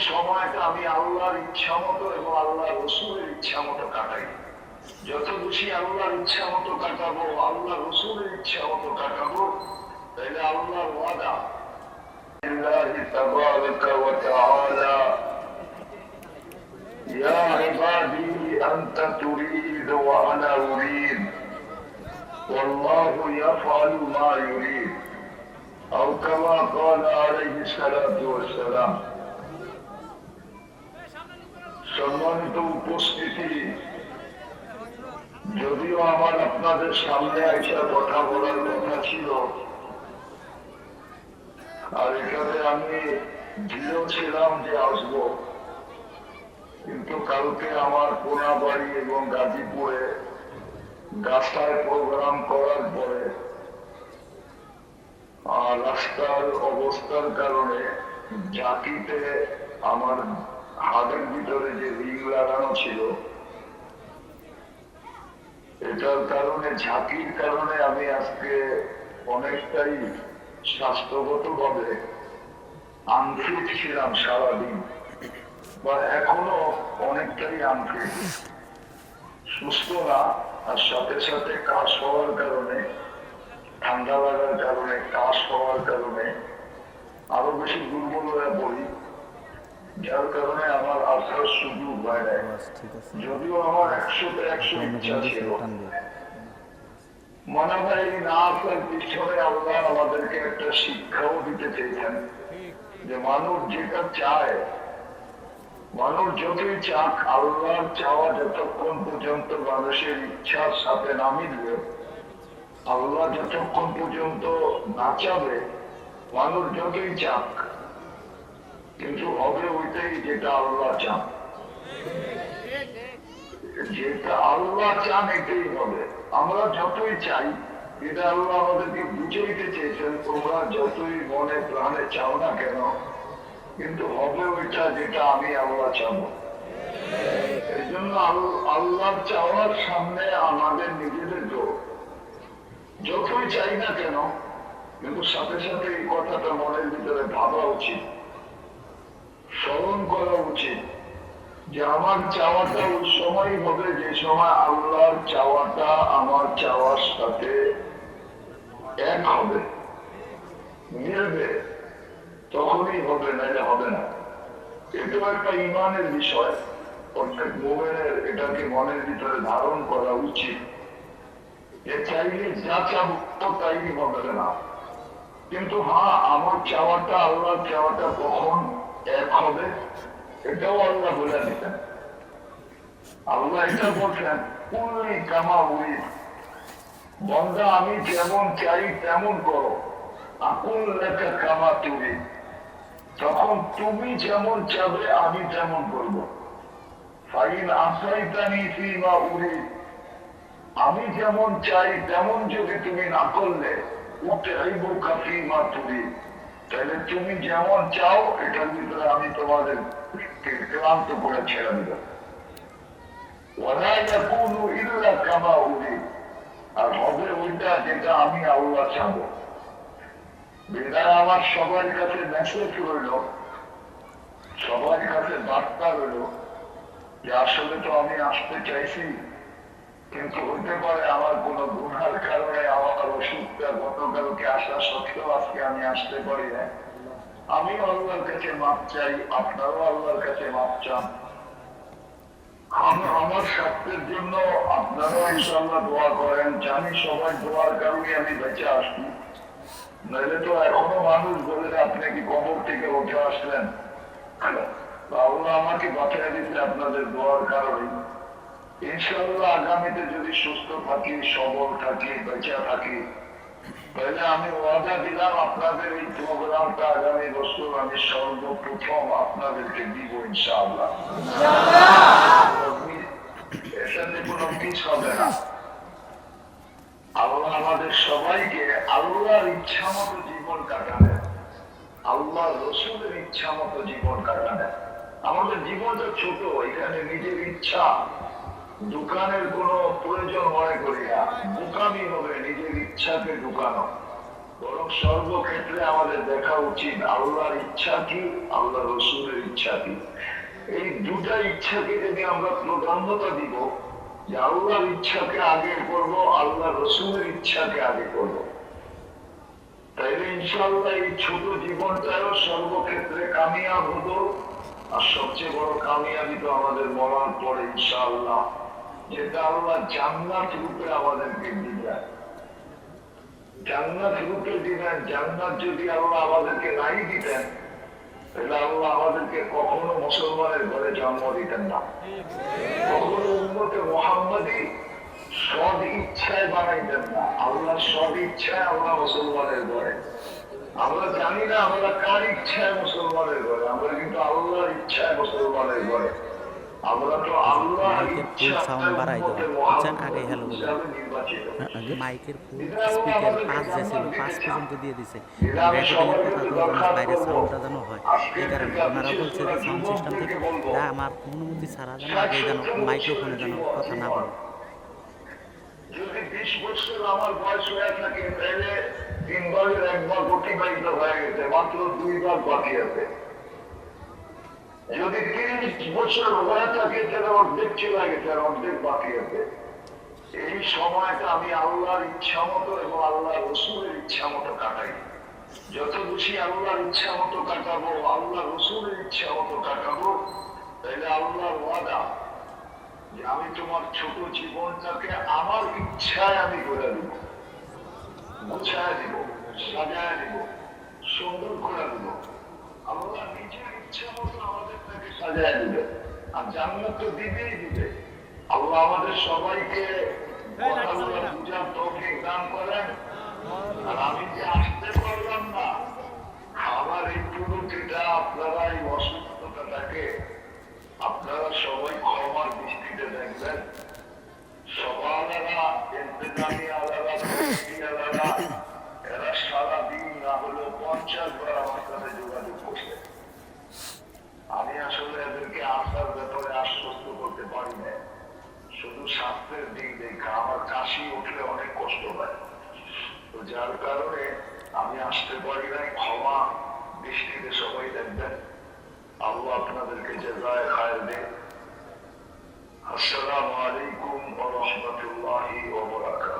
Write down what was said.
সময়টা আমি আল্লাহর ইচ্ছা মতো এবং আল্লাহ রসুলের ইচ্ছা মতো কাটাই। যত বেশি আল্লাহর ইচ্ছা মতো কাটাবো, আল্লাহ রসুলের ইচ্ছা মতো কাটাবো, তাহলে আল্লাহর ওয়াদা তাবারাকা ওয়া তাআলা ইয়া ইবাদি আনতা তুরিদ ওয়া আনা উরিদ ওয়াল্লাহু ইয়াফআলু মা ইউরিদ আও কামা ক্বালা আলাইহিস সালাতু ওয়াস সালাম। সম্মানিত উপস্থিতি, যদিও আমার আপনাদের সামনে এসে কথা বলার কথা ছিল, আর এখানে আমি দৃঢ় ছিলাম যে আসবো, কিন্তু কালকে আমার কোনাবাড়ি এবং গাজীপুরে গাছায় প্রোগ্রাম করার পরে রাস্তার অবস্থার কারণে ঝাঁকিতে আমার হাতের ভিতরে যে রিং লাগানো ছিল, এটার কারণে ঝাঁকির কারণে আমি আজকে অনেকটাই স্বাস্থ্যগত ভাবে আনফিট ছিলাম সারাদিন, বা এখনো অনেকটাই আনফিট, সুস্থ না। আর সাথে সাথে কাশ হওয়ার কারণে, ঠান্ডা লাগার কারণে, কাশ হওয়ার কারণে আরো বেশি দুর্বল হয়ে পড়ি, যার কারণে আমার আসার সুযোগ হয় না। যদিও আমার 100% ইচ্ছা ছিল। মনে হয় না আসার পিছনে আল্লাহ আমাদেরকে একটা শিক্ষাও দিতে চেয়েছেন, যে মানুষ যেটা চায়, মানুষ যতই চাক, আল্লাহর চাওয়া যতক্ষণ পর্যন্ত মানুষের ইচ্ছার সাথে না মিলবে, আল্লাহ যতক্ষণ পর্যন্ত না চাবে, মানুষ যতই চাক, কিন্তু হবে ওইটাই যেটা আল্লাহ চান। যেটা আল্লাহ চান এটাই হবে। আমরা যতই চাই, এটা আল্লাহ আমাদেরকে বুঝাইতে চেয়েছেন, তোমরা যতই মনে প্রাণে চাও না কেন, কিন্তু হবে ওইটা যেটা আমি আল্লাহ চাবো। এই জন্য আল্লাহ চাওয়ার সামনে আমাদের নিজেদের যতই চাই না কেন, কিন্তু সাথে সাথে এই কথাটা মনের ভিতরে ভাবা উচিত, স্মরণ করা উচিত, যে আমার চাওয়াটা ওই সময় হবে যে সময় আল্লাহর চাওয়াটা আমার চাওয়ার সাথে এক হবে, মিলবে, তখনই হবে, নাইলে হবে না। এটাও একটা ইমানের বিষয়, প্রত্যেক মুমিনের এটাকে মনের ভিতরে ধারণ করা উচিত, যে চাইলে যা চাবো তাই হবে না। কিন্তু হ্যাঁ, আমার চাওয়াটা আল্লাহর চাওয়াটা কখন এক হবে, এটাও আল্লাহ বলে দিতেন। আল্লাহ এটা বলছেন, কুল্লি কামা উরিদ, বান্দা আমি যেমন চাই তেমন করো, আকুল লেখা কামা তুরিদ, তখন তুমি যেমন চাবে আমি তেমন করবো। ফাইন আসাইতানি ফিমা উরিদ, আমি যেমন চাই তেমন যদি তুমি না করলে, উঠাইবো কাফিমা তুরিদ, তাহলে তুমি যেমন চাও এটার ভিতরে আমি তোমাদের ক্লান্ত করে ছেড়ে দেব। ওয়ালা ইয়াকুনু ইল্লা কামা উরিদ, আর হবে ওইটা যেটা আমি আল্লাহ চাবো। বিদায় আমার সবার কাছে মেসেজ রইল, সবার কাছে বার্তা রইল, যে আসলে তো আমি আসতে চাইছি, কিন্তু হতে পারে আমার কোন গুনার কারণে আমার অসুখটা গতকালকে আসা সত্ত্বেও আজকে আমি আসতে পারি না। আমি আল্লাহর কাছে মাপ চাই, আপনারাও আল্লাহর কাছে মাপ চান। আমার স্বাস্থ্যের জন্য আপনারাও ইনশাআল্লাহ দোয়া করেন, জানি সবাই দোয়ার কারণে আমি বেঁচে আসছি, নইলে তো এখনো মানুষ বলে আপনি কি কবর থেকে উঠে আসলেন। আল্লাহ আমাকে বাঁচিয়ে দিচ্ছে আপনাদের দোয়ার কারণে। ইনশাআল্লাহ আগামীতে যদি সুস্থ থাকি, সবল থাকি, বেঁচে থাকি, তাহলে আমি ওয়াদা দিলাম আপনাদের এই প্রোগ্রামটা আগামী বছর আমি সর্বপ্রথম আপনাদেরকে দিব ইনশাআল্লাহ। এটাতে কোনো মিস হবে না। আল্লাহ আমাদের সবাইকে আল্লাহর ইচ্ছা মতো জীবন কাটাবে, আল্লাহ রসুলের ইচ্ছা মতো জীবন কাটাবে। আমাদের জীবনটা ছোট, এখানে নিজের ইচ্ছা, দোকানের কোন প্রয়োজন মনে করি না, বোকামি হবে নিজের ইচ্ছাকে ঢুকানো। বরং সর্বক্ষেত্রে আমাদের দেখা উচিত আল্লাহর ইচ্ছা কি, আল্লাহ রসুলের ইচ্ছা কি। এই দুটা ইচ্ছাকে যদি আমরা প্রাধান্যতা দিব, যে আল্লাহর ইচ্ছাকে আগে করব, আল্লাহ রসুলের ইচ্ছাকে আগে করব, তাইলে ইনশাআল্লাহ এই ছোট জীবনটাও সর্বক্ষেত্রে কামিয়াব হতো। আর সবচেয়ে বড় কামিয়াবি তো আমাদের মরার পরে ইনশাআল্লাহ, যেটা আল্লাহ জান্নাত রূপে আমাদেরকে দিবেন। জান্নাত রূপে দিবেন। জান্নাত যদি আল্লাহ আমাদেরকে নাই দিতেন, তাহলে আল্লাহ আমাদেরকে কখনো মুসলমানের ঘরে জন্ম দিতেন না, কখনো উম্মতে মুহাম্মাদি সদ ইচ্ছায় বানাইতেন না। আল্লাহ সদ ইচ্ছায় আল্লাহ মুসলমানের ঘরে। আমরা জানি না আমরা কার ইচ্ছায় মুসলমানের ঘরে, আমরা কিন্তু আল্লাহর ইচ্ছায় মুসলমানের ঘরে। আমরা তো আল্লাহর মাইকের ফুল স্পিকার 5 যে ছিল 5 পর্যন্ত দিয়ে দিছে, রেকর্ডিংয়ের কথা তো বাইরে সাউন্ডটা যেন হয়। এই কারণে ওনারা বলছে যে সাউন্ড সিস্টেম থেকে আমার অনুমতি ছাড়া যেন আগে যেন মাইক্রোফোনে যেন কথা না বলে। যদি 20 বছর আমার বয়স হয়ে থাকে, তাহলে 3 বারের 1 বার অতিবাহিত হয়ে গেছে, মাত্র 2 বার বাকি আছে। যদি 30 বছর হয়ে থাকে, তাহলে অর্ধেক চলে গেছে, আর অর্ধেক বাকি আছে। এই সময়টা আমি আল্লাহর ইচ্ছা মতো এবং আল্লাহ রসুলের ইচ্ছা মতো কাটাই। যত বেশি আল্লাহর ইচ্ছা মতো কাটাবো, আল্লাহ রসুলের ইচ্ছা মতো কাটাবো, তাহলে আল্লাহর ওয়াদা যে আমি তোমার ছোট জীবনটাকে আমার ইচ্ছায় আমি করে দিব, গুছায় দিব, সাজায় দিব, সুন্দর করে দিব। আল্লাহ নিজের ইচ্ছা মতো আমাদের তাকে সাজায় দিবে, আর জান্নাত তো দিবেই দিবে। আল্লাহ আমাদের সবাইকে কথাগুলো বুঝার তৌফিক দান করেন। আর আমি যে আসতে পারলাম না, আমার এই পুরোটিটা আপনারা এই অসুস্থতাটাকে আপনারা সবাই ক্ষমার দৃষ্টিতে দেখবেন। সবাইরা ইন্তেজামি আলাদা, আলাদা, এরা সারাদিন না হলেও 50 বার আমার সাথে যোগাযোগ করছে। আমি আসলে এদেরকে আসার ব্যাপারে আশ্বস্ত করতে পারি না, শুধু স্বাস্থ্যের দিক দেখা আমার কাশি উঠলে অনেক কষ্ট হয়। তো যার কারণে আমি আসতে পারি নাই, ক্ষমা দৃষ্টিতে সবাই দেখবেন। আল্লাহ আপনাদেরকে জাযায়ে খায়ের দেন। আসসালামু আলাইকুম ওয়া রাহমাতুল্লাহি ওয়া বারাকাতুহু।